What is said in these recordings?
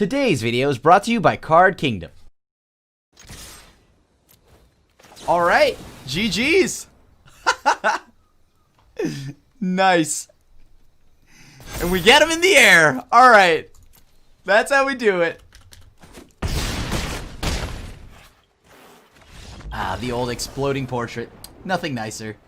Today's video is brought to you by Card Kingdom. Alright, GG's. Nice. And we get him in the air. Alright. That's how we do it. Ah, the old exploding portrait. Nothing nicer.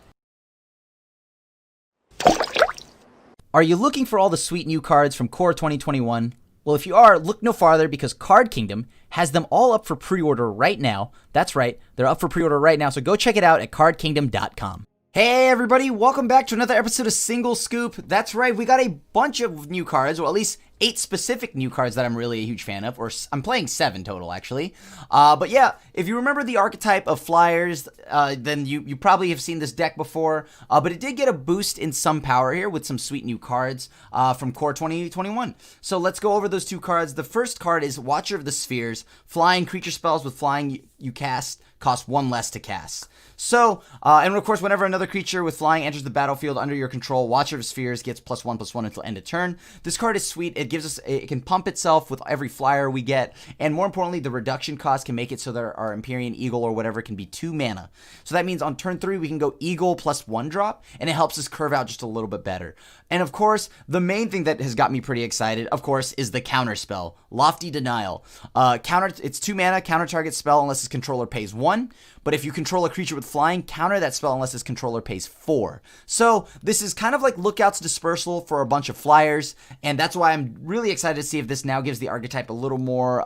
Are you looking for all the sweet new cards from Core 2021? Well, if you are, look no farther because Card Kingdom has them all up for pre-order right now. That's right, they're up for pre-order right now, so go check it out at cardkingdom.com. Hey everybody, welcome back to another episode of Single Scoop. That's right, we got a bunch of new cards, or at least 8 specific new cards that I'm really a huge fan of, or I'm playing 7 total actually. But yeah, if you remember the archetype of flyers, then you probably have seen this deck before, but it did get a boost in some power here with some sweet new cards from Core 2021. So let's go over those 2 cards. The first card is Watcher of the Spheres. Flying creature spells with flying you cast cost 1 less to cast. So, and of course, whenever another creature with flying enters the battlefield under your control, Watcher of Spheres gets +1/+1 until end of turn. This card is sweet. It gives us, it can pump itself with every flyer we get, and more importantly, the reduction cost can make it so that our Empyrean Eagle or whatever can be 2 mana. So that means on turn 3, we can go Eagle +1 drop, and it helps us curve out just a little bit better. And of course, the main thing that has got me pretty excited, of course, is the counter spell, Lofty Denial. It's 2 mana, counter target spell unless its controller pays 1. But if you control a creature with flying, counter that spell unless its controller pays 4. So this is kind of like Lookout's Dispersal for a bunch of flyers, and that's why I'm really excited to see if this now gives the archetype a little more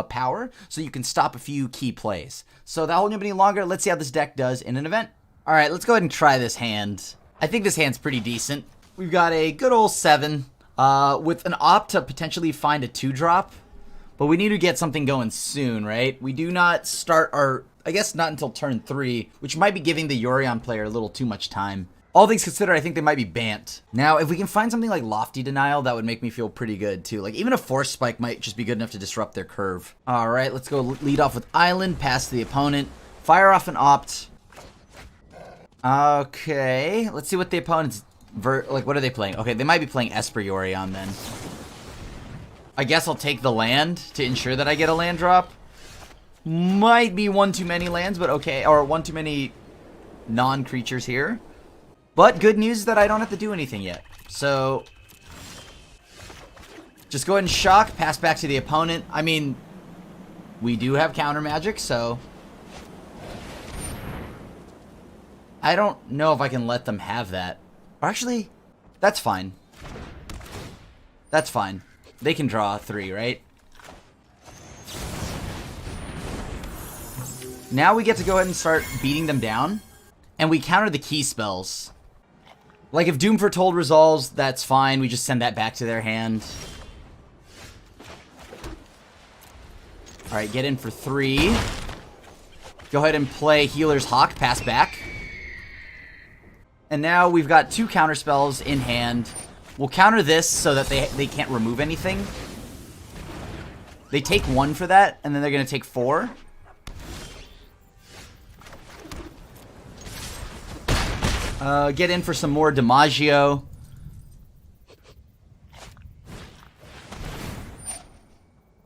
power, so you can stop a few key plays. So without holding up any longer, let's see how this deck does in an event. Alright, let's go ahead and try this hand. I think this hand's pretty decent. We've got a good old 7, with an opt to potentially find a 2-drop, but we need to get something going soon, right? We do not start our... I guess not until turn 3, which might be giving the Yorion player a little too much time. All things considered, I think they might be Bant. Now, if we can find something like Lofty Denial, that would make me feel pretty good, too. Like, even a Force Spike might just be good enough to disrupt their curve. Alright, let's go lead off with Island, pass to the opponent, fire off an Opt. Okay, let's see what the opponent's... what are they playing? Okay, they might be playing Esper Yorion, then. I guess I'll take the land to ensure that I get a land drop. Might be one too many lands, but okay. Or one too many non-creatures here. But good news is that I don't have to do anything yet. So, just go ahead and shock, pass back to the opponent. I mean, we do have counter magic, so... I don't know if I can let them have that. Or actually, that's fine. That's fine. They can draw 3, right? Now we get to go ahead and start beating them down, and we counter the key spells. Like if Doom Foretold resolves, that's fine. We just send that back to their hand. Alright, get in for 3. Go ahead and play Healer's Hawk, pass back. And now we've got 2 counter spells in hand. We'll counter this so that they can't remove anything. They take 1 for that, and then they're going to take 4. Get in for some more DiMaggio.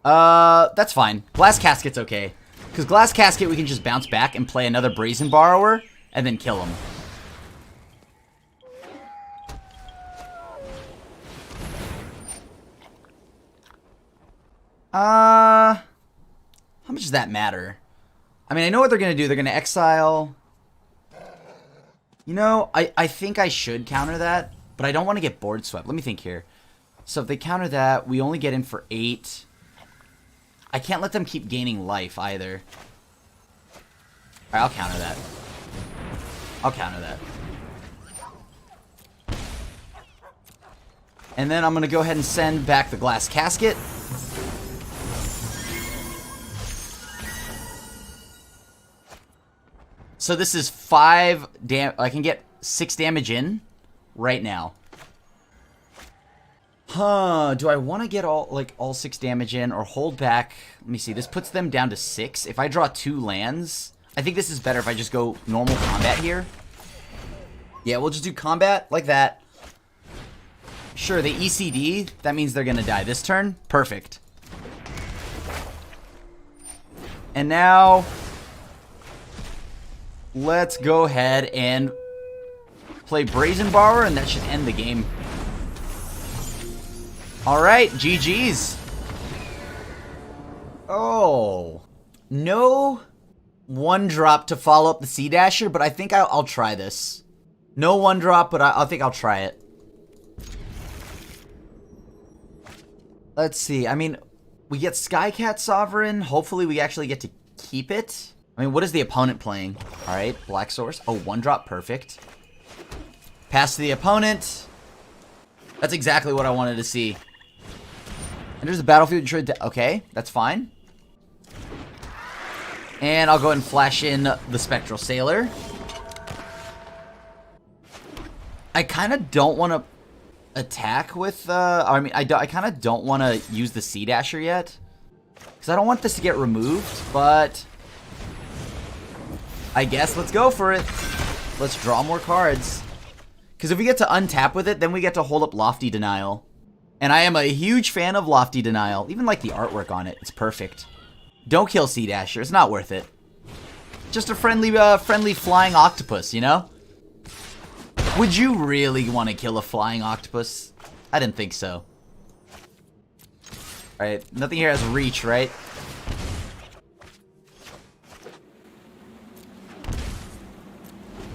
That's fine. Glass Casket's okay. Because Glass Casket, we can just bounce back and play another Brazen Borrower, and then kill him. How much does that matter? I mean, I know what they're going to do. They're going to exile... You know, I think I should counter that, but I don't want to get board swept. Let me think here. So if they counter that, we only get in for 8. I can't let them keep gaining life either. Alright, I'll counter that. I'll counter that. And then I'm going to go ahead and send back the Glass Casket. So this is 5 damage. I can get 6 damage in right now. Huh, do I want to get all 6 damage in or hold back? Let me see. This puts them down to 6. If I draw 2 lands, I think this is better if I just go normal combat here. Yeah, we'll just do combat like that. Sure, they ECD. That means they're going to die this turn. Perfect. And now, let's go ahead and play Brazen Borrower, and that should end the game. Alright, GG's. Oh. No 1-drop to follow up the Sea Dasher, but I think I'll try this. No 1-drop, but I think I'll try it. Let's see. I mean, we get Skycat Sovereign. Hopefully we actually get to keep it. I mean, what is the opponent playing? Alright, Black Source. Oh, 1-drop. Perfect. Pass to the opponent. That's exactly what I wanted to see. Enters the battlefield. Okay, that's fine. And I'll go ahead and flash in the Spectral Sailor. I kind of don't want to attack with, I kind of don't want to use the Sea Dasher yet. Because I don't want this to get removed, but I guess let's go for it. Let's draw more cards. Because if we get to untap with it, then we get to hold up Lofty Denial. And I am a huge fan of Lofty Denial. Even like the artwork on it. It's perfect. Don't kill Sea Dasher. It's not worth it. Just a friendly flying octopus, you know? Would you really want to kill a flying octopus? I didn't think so. Alright, nothing here has reach, right?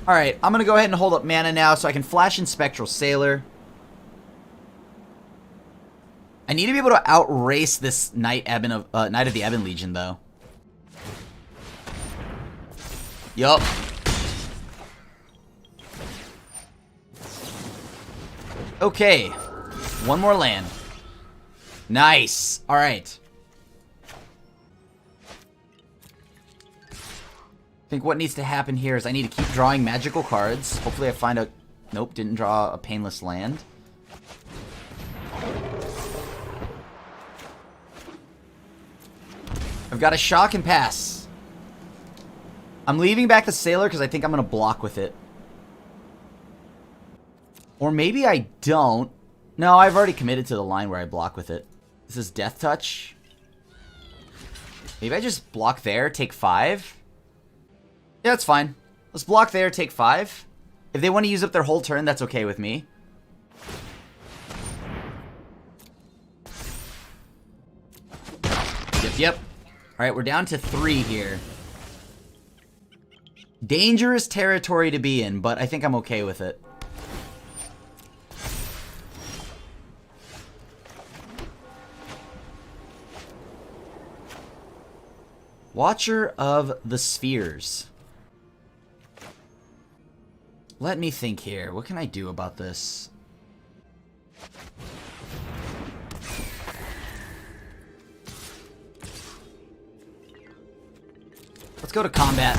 Alright, I'm going to go ahead and hold up mana now so I can flash in Spectral Sailor. I need to be able to outrace this Knight of the Ebon Legion, though. Yup. Okay. One more land. Nice. Alright. I think what needs to happen here is I need to keep drawing magical cards. Hopefully I find a... Nope, didn't draw a painless land. I've got a shock and pass. I'm leaving back the Sailor because I think I'm going to block with it. Or maybe I don't. No, I've already committed to the line where I block with it. This is Death Touch. Maybe I just block there, take 5. Yeah, that's fine. Let's block there, take 5. If they want to use up their whole turn, that's okay with me. Yep. Alright, we're down to 3 here. Dangerous territory to be in, but I think I'm okay with it. Watcher of the Spheres. Let me think here. What can I do about this? Let's go to combat.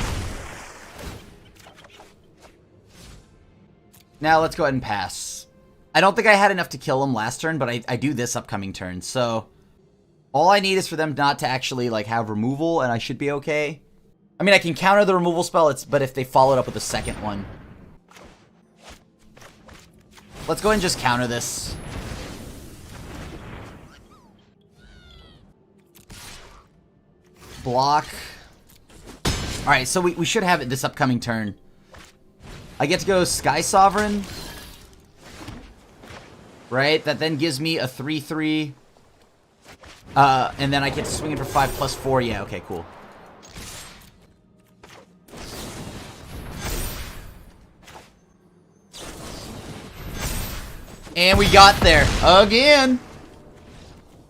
Now let's go ahead and pass. I don't think I had enough to kill him last turn, but I do this upcoming turn, so... All I need is for them not to actually, like, have removal, and I should be okay. I mean, I can counter the removal spell, but if they follow it up with a second one. Let's go ahead and just counter this. Block. Alright, so we should have it this upcoming turn. I get to go Sky Sovereign. Right? That then gives me a 3/3. And then I get to swing it for 5 plus 4. Yeah, okay, cool. And we got there. Again!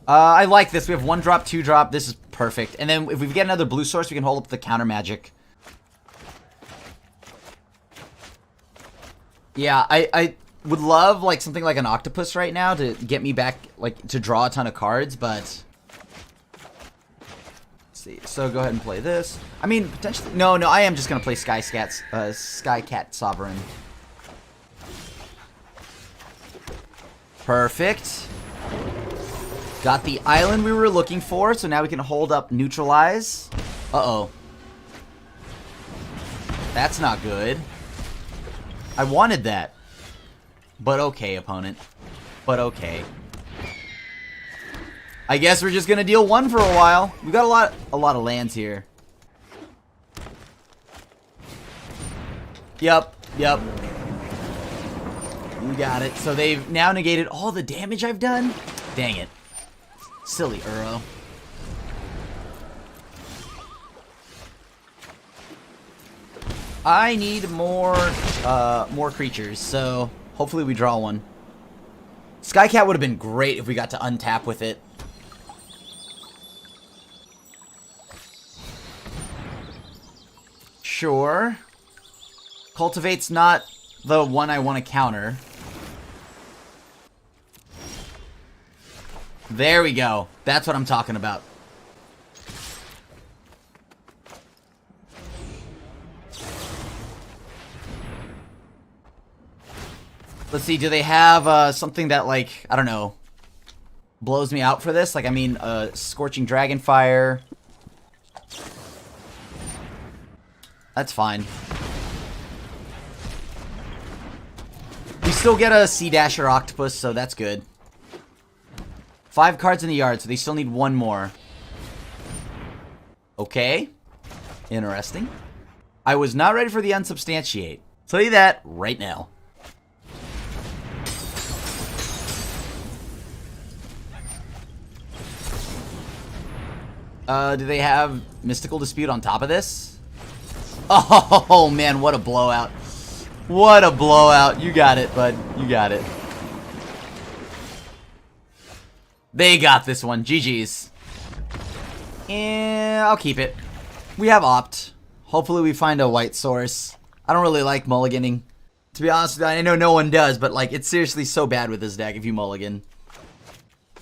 I like this. We have 1-drop, 2-drop. This is perfect. And then if we get another blue source, we can hold up the counter magic. Yeah, I would love, like, something like an octopus right now to get me back, like, to draw a ton of cards, but... Let's see. So go ahead and play this. I mean, potentially... No, I am just going to play Skycat Sovereign. Perfect. Got the island we were looking for, so now we can hold up Neutralize. Uh-oh. That's not good. I wanted that. But okay, opponent. But okay. I guess we're just gonna deal 1 for a while. We got a lot of lands here. Yep. Yep. You got it. So they've now negated all the damage I've done? Dang it. Silly Uro. I need more creatures, so hopefully we draw one. Skycat would have been great if we got to untap with it. Sure. Cultivate's not the one I want to counter. There we go. That's what I'm talking about. Let's see, do they have something that, like, I don't know, blows me out for this? Like, I mean, Scorching Dragonfire. That's fine. We still get a Sea Dasher Octopus, so that's good. 5 cards in the yard, so they still need one more. Okay. Interesting. I was not ready for the Unsubstantiate. Tell you that right now. Do they have Mystical Dispute on top of this? Oh, man, what a blowout. What a blowout. You got it, bud. You got it. They got this one. GG's. And I'll keep it. We have Opt. Hopefully we find a white source. I don't really like mulliganing. To be honest with you, I know no one does, but like it's seriously so bad with this deck if you mulligan.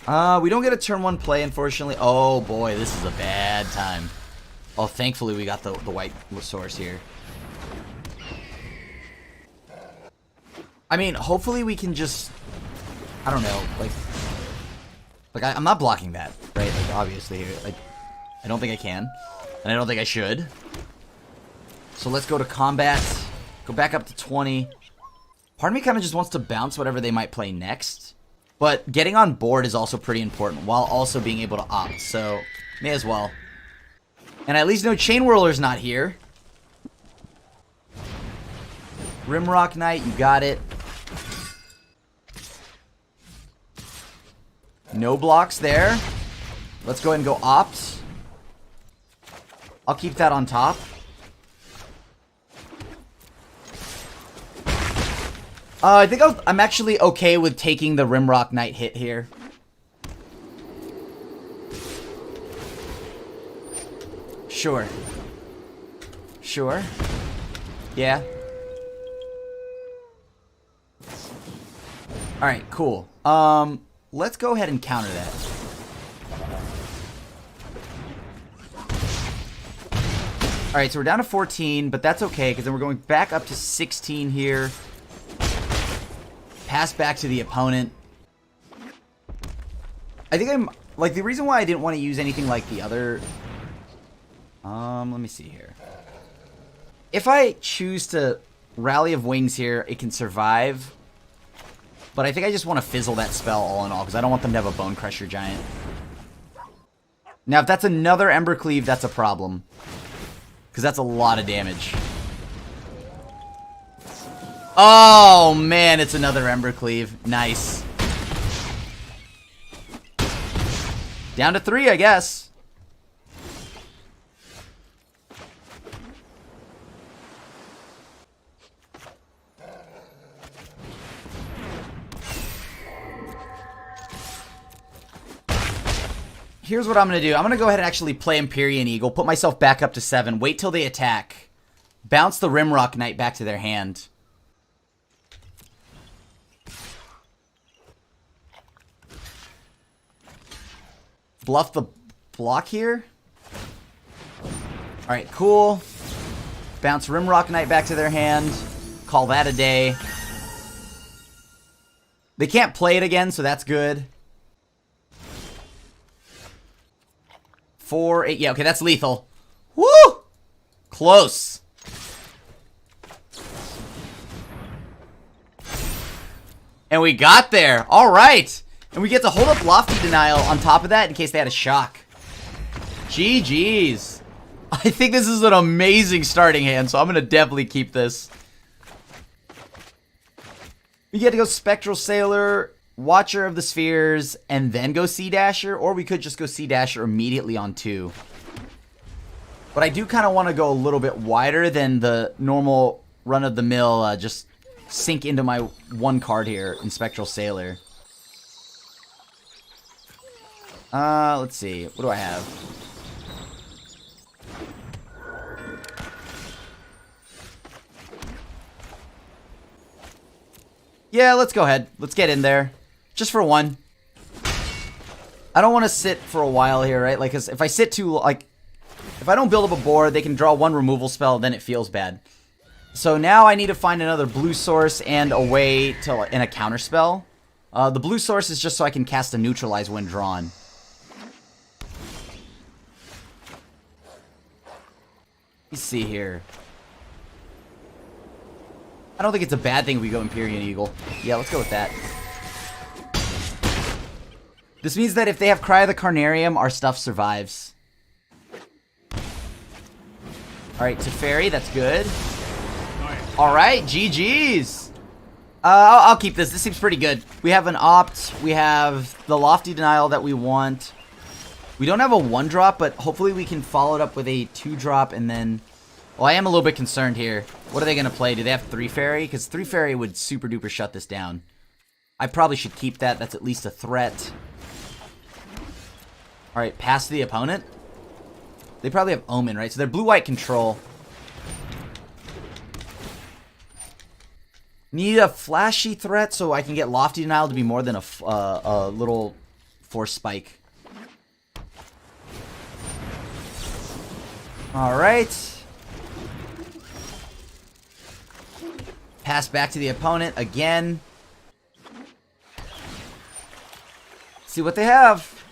We don't get a turn 1 play, unfortunately. Oh boy, this is a bad time. Oh, thankfully we got the white source here. I mean, hopefully we can just, I don't know, like I'm not blocking that, right? Like obviously, I don't think I can, and I don't think I should. So let's go to combat, go back up to 20. Part of me kind of just wants to bounce whatever they might play next. But getting on board is also pretty important, while also being able to opt, so may as well. And at least no Chain Whirler's not here. Rimrock Knight, you got it. No blocks there. Let's go ahead and go opt. I'll keep that on top. I think I'm actually okay with taking the Rimrock Knight hit here. Sure. Sure. Yeah. Alright, cool. Let's go ahead and counter that. Alright, so we're down to 14, but that's okay, because then we're going back up to 16 here. Pass back to the opponent. I think I'm, like, the reason why I didn't want to use anything like the other... let me see here. If I choose to Rally of Wings here, it can survive. But I think I just want to fizzle that spell all in all, because I don't want them to have a Bone Crusher Giant. Now, if that's another Ember Cleave, that's a problem. Because that's a lot of damage. Oh, man, it's another Ember Cleave. Nice. Down to 3, I guess. Here's what I'm going to do. I'm going to go ahead and actually play Empyrean Eagle, put myself back up to 7, wait till they attack, bounce the Rimrock Knight back to their hand. Bluff the block here. Alright, cool. Bounce Rimrock Knight back to their hand. Call that a day. They can't play it again, so that's good. 4, 8. Yeah, okay, that's lethal. Woo! Close. And we got there. All right. And we get to hold up Lofty Denial on top of that in case they had a shock. GG's. I think this is an amazing starting hand, so I'm going to definitely keep this. We get to go Spectral Sailor, Watcher of the Spheres, and then go Sea Dasher, or we could just go Sea Dasher immediately on 2. But I do kind of want to go a little bit wider than the normal run-of-the-mill, just sink into my 1 card here in Spectral Sailor. Let's see. What do I have? Yeah, let's go ahead. Let's get in there. Just for 1. I don't want to sit for a while here, right? Like, 'cause if I sit too, like, if I don't build up a board, they can draw 1 removal spell, then it feels bad. So now I need to find another blue source and a way to, and a counter spell. The blue source is just so I can cast a neutralize when drawn. Let's see here. I don't think it's a bad thing if we go Empyrean Eagle. Yeah, let's go with that. This means that if they have Cry of the Carnarium, our stuff survives. Alright, Teferi, that's good. Alright, GG's. I'll keep this. This seems pretty good. We have an Opt. We have the Lofty Denial that we want. We don't have a 1-drop, but hopefully we can follow it up with a 2-drop and then... Well, I am a little bit concerned here. What are they going to play? Do they have 3 Fairy? Because 3 Fairy would super duper shut this down. I probably should keep that. That's at least a threat. Alright, pass to the opponent. They probably have Omen, right? So they're blue-white control. Need a flashy threat so I can get Lofty Denial to be more than a little Force Spike. Alright. Pass back to the opponent again. See what they have.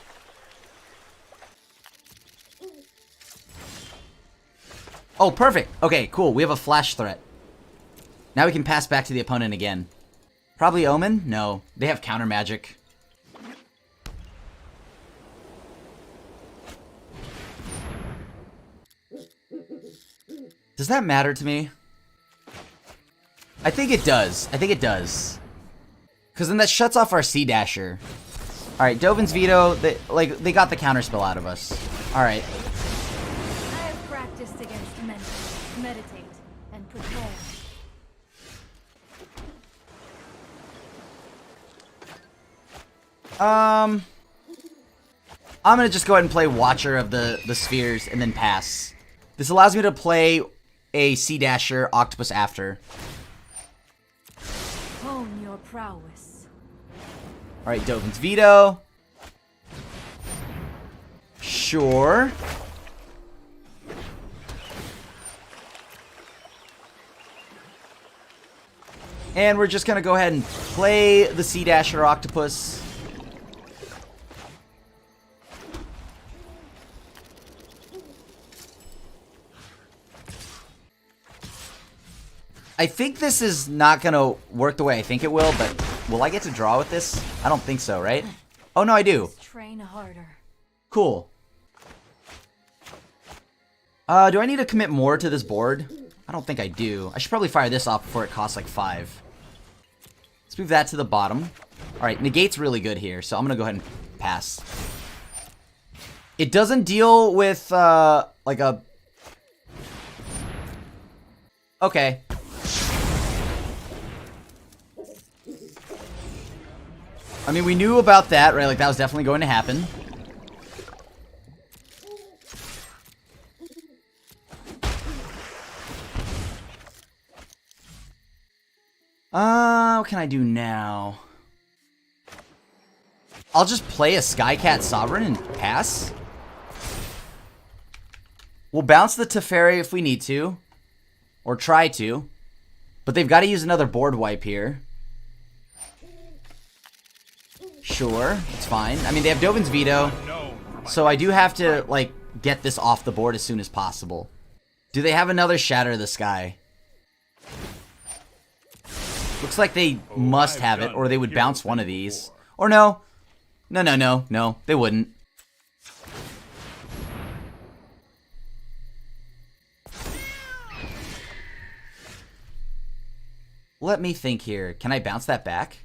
Oh, perfect. Okay, cool. We have a flash threat. Now we can pass back to the opponent again. Probably Omen? No. They have counter magic. Does that matter to me? I think it does. I think it does. Because then that shuts off our Sea Dasher. Alright, Dovin's Veto, they got the counterspell out of us. Alright. I have practiced against meditate and prepare. I'm gonna just go ahead and play Watcher of the Spheres and then pass. This allows me to play a Sea Dasher Octopus after. Hone your prowess. Alright, Dovin's Veto. Sure. And we're just gonna go ahead and play the Sea Dasher Octopus. I think this is not gonna work the way I think it will, but will I get to draw with this? I don't think so, right? Oh no, I do. Train harder. Cool. Do I need to commit more to this board? I don't think I do. I should probably fire this off before it costs like 5. Let's move that to the bottom. Alright, Negate's really good here, so I'm gonna go ahead and pass. It doesn't deal with, like a... Okay. I mean, we knew about that, right? Like, that was definitely going to happen. What can I do now? I'll just play a Skycat Sovereign and pass. We'll bounce the Teferi if we need to. Or try to. But they've got to use another board wipe here. Sure, it's fine. I mean, they have Dovin's Veto. So I do have to, like, get this off the board as soon as possible. Do they have another Shatter the Sky? Looks like they must have it, or they would bounce one of these. Or no. No, they wouldn't. Let me think here. Can I bounce that back?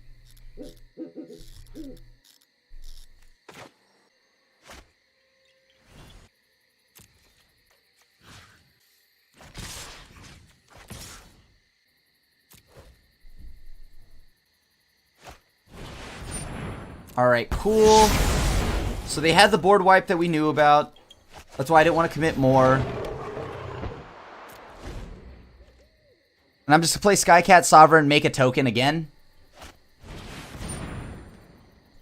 Alright, cool. So they had the board wipe that we knew about. That's why I didn't want to commit more. And I'm just going to play Skycat Sovereign, make a token again.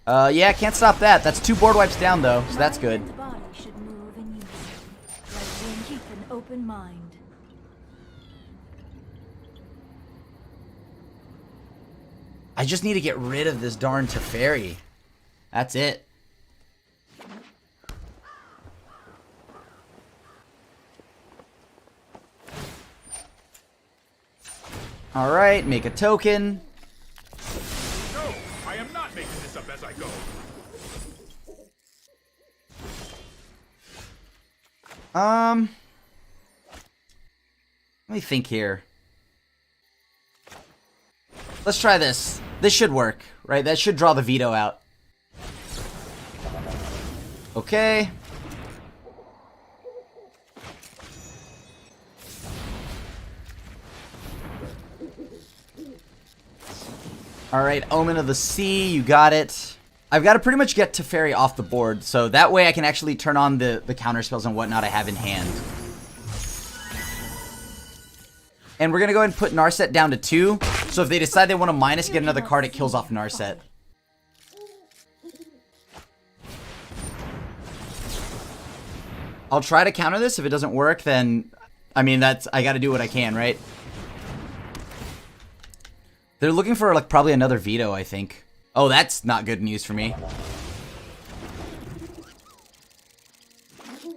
Yeah, can't stop that. That's 2 board wipes down, though, so that's good. The body should move in unison. Let one keep an open mind. I just need to get rid of this darn Teferi. That's it. Alright, make a token. No, I am not making this up as I go. Let me think here. Let's try this. This should work, right? That should draw the veto out. Okay. Alright, Omen of the Sea, you got it. I've got to pretty much get Teferi off the board, so that way I can actually turn on the counter spells and whatnot I have in hand. And we're going to go ahead and put Narset down to 2, so if they decide they want to minus get another card, it kills off Narset. I'll try to counter this. If it doesn't work, then, I mean, I got to do what I can, right? They're looking for, like, probably another veto, I think. Oh, that's not good news for me.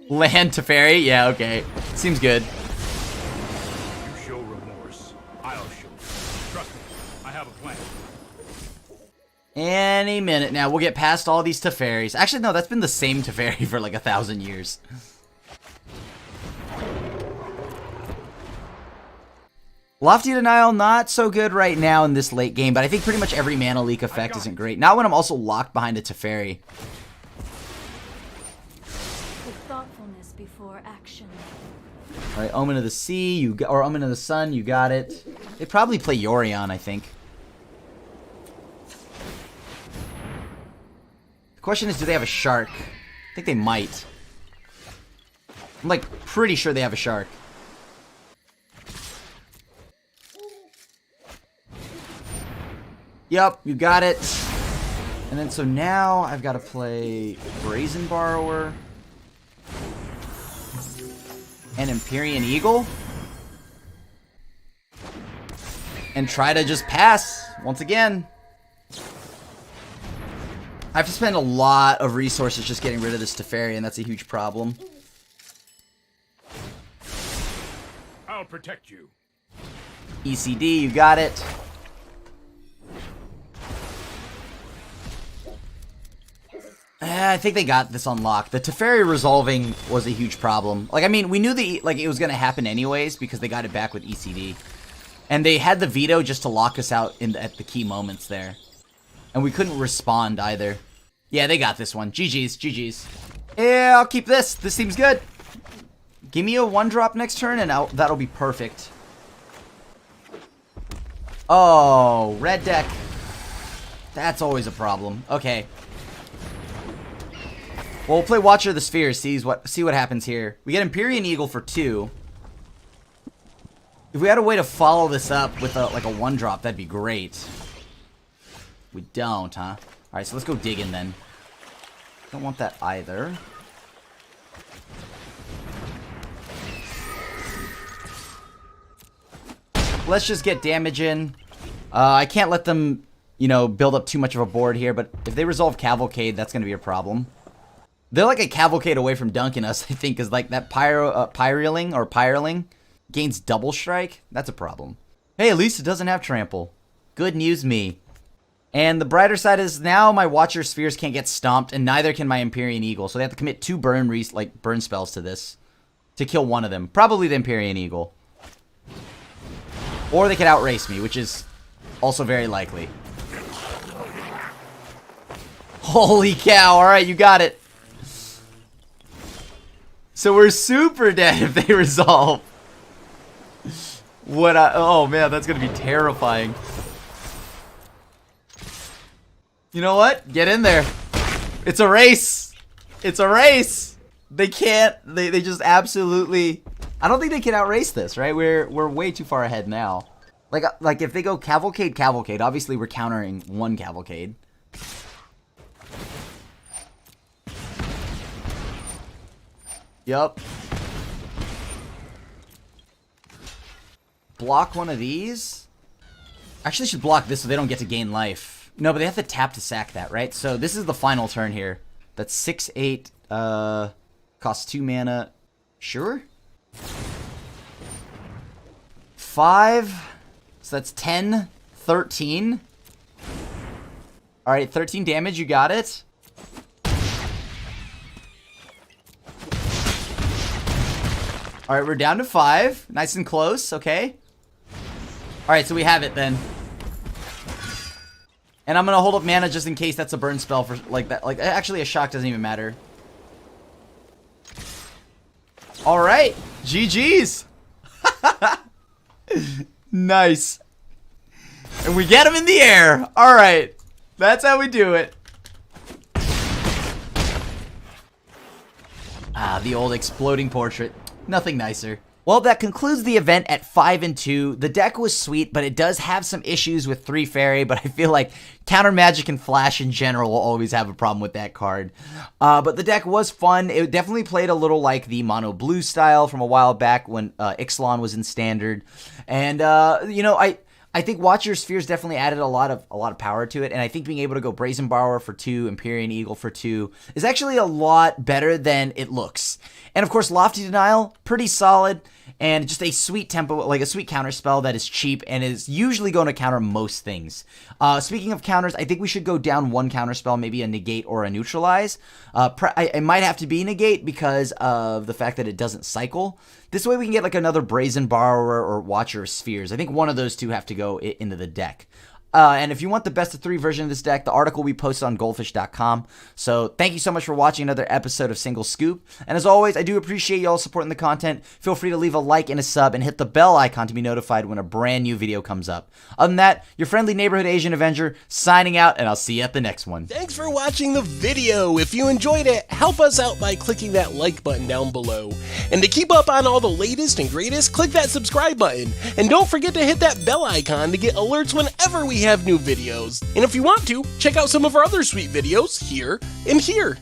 Land Teferi? Yeah, okay. Seems good. You show remorse. I'll show you. Trust me, I have a plan. Any minute now. We'll get past all these Teferis. Actually, no, that's been the same Teferi for like 1,000 years. Lofty Denial, not so good right now in this late game, but I think pretty much every mana leak effect isn't great. Not when I'm also locked behind a Teferi. With thoughtfulness before action. Alright, Omen of the Sea, or Omen of the Sun, you got it. They probably play Yorion, I think. The question is, do they have a shark? I think they might. I'm like pretty sure they have a shark. Yup, you got it. And then so now I've got to play Brazen Borrower and Empyrean Eagle and try to just pass once again. I have to spend a lot of resources just getting rid of this Teferi, and that's a huge problem. I'll protect you. ECD, you got it. I think they got this unlocked. The Teferi resolving was a huge problem. Like, I mean, we knew it was going to happen anyways because they got it back with ECD. And they had the veto just to lock us out at the key moments there. And we couldn't respond either. Yeah, they got this one. GG's, GG's. Yeah, I'll keep this. This seems good. Give me a 1-drop next turn and that'll be perfect. Oh, red deck. That's always a problem. Okay. Well, we'll play Watcher of the Spheres, see what happens here. We get Empyrean Eagle for 2. If we had a way to follow this up with like a 1-drop, that'd be great. We don't, huh? Alright, so let's go digging then. Don't want that either. Let's just get damage in. I can't let them, you know, build up too much of a board here, but if they resolve Cavalcade, that's going to be a problem. They're like a Cavalcade away from dunking us, I think, because like that Pyreling gains double strike. That's a problem. Hey, at least it doesn't have trample. Good news me. And the brighter side is now my Watcher Spheres can't get stomped, and neither can my Empyrean Eagle. So they have to commit 2 burn spells to this to kill one of them. Probably the Empyrean Eagle. Or they could outrace me, which is Also very likely. Holy cow, alright, you got it. So we're super dead if they resolve. Oh man, that's gonna be terrifying. You know what? Get in there. It's a race. It's a race. They can't, they just absolutely, I don't think they can outrace this, right? We're way too far ahead now. Like if they go cavalcade, cavalcade, obviously we're countering one cavalcade. Yup. Block one of these. Actually should block this so they don't get to gain life. No, but they have to tap to sack that, right? So this is the final turn here. That's 6/8. Costs 2 mana. Sure. 5. So that's 10, 13. Alright, 13 damage, you got it. Alright, we're down to 5. Nice and close, okay. Alright, so we have it then. And I'm gonna hold up mana just in case that's a burn spell for like that. Like, actually a shock doesn't even matter. Alright, GG's. Nice. And we get him in the air. Alright, that's how we do it. Ah, the old exploding portrait. Nothing nicer. Well, that concludes the event at 5-2. The deck was sweet, but it does have some issues with 3 Fairy, but I feel like Counter Magic and Flash in general will always have a problem with that card. But the deck was fun. It definitely played a little like the Mono Blue style from a while back when Ixalan was in Standard. And, you know, I think Watch Your Spheres definitely added a lot of power to it, and I think being able to go Brazen Borrower for 2, Empyrean Eagle for 2 is actually a lot better than it looks. And of course, Lofty Denial, pretty solid, and just a sweet tempo, like a sweet counter spell that is cheap and is usually going to counter most things. Speaking of counters, I think we should go down one counter spell, maybe a negate or a neutralize. It might have to be negate because of the fact that it doesn't cycle. This way we can get like another Brazen Borrower or Watcher of Spheres. I think one of those two have to go into the deck. And if you want the best of 3 version of this deck, the article we posted on goldfish.com. So thank you so much for watching another episode of Single Scoop. And as always, I do appreciate y'all supporting the content. Feel free to leave a like and a sub and hit the bell icon to be notified when a brand new video comes up. Other than that, your friendly neighborhood Asian Avenger signing out, and I'll see you at the next one. Thanks for watching the video. If you enjoyed it, help us out by clicking that like button down below. And to keep up on all the latest and greatest, click that subscribe button. And don't forget to hit that bell icon to get alerts whenever we have new videos. And if you want to, check out some of our other sweet videos here and here.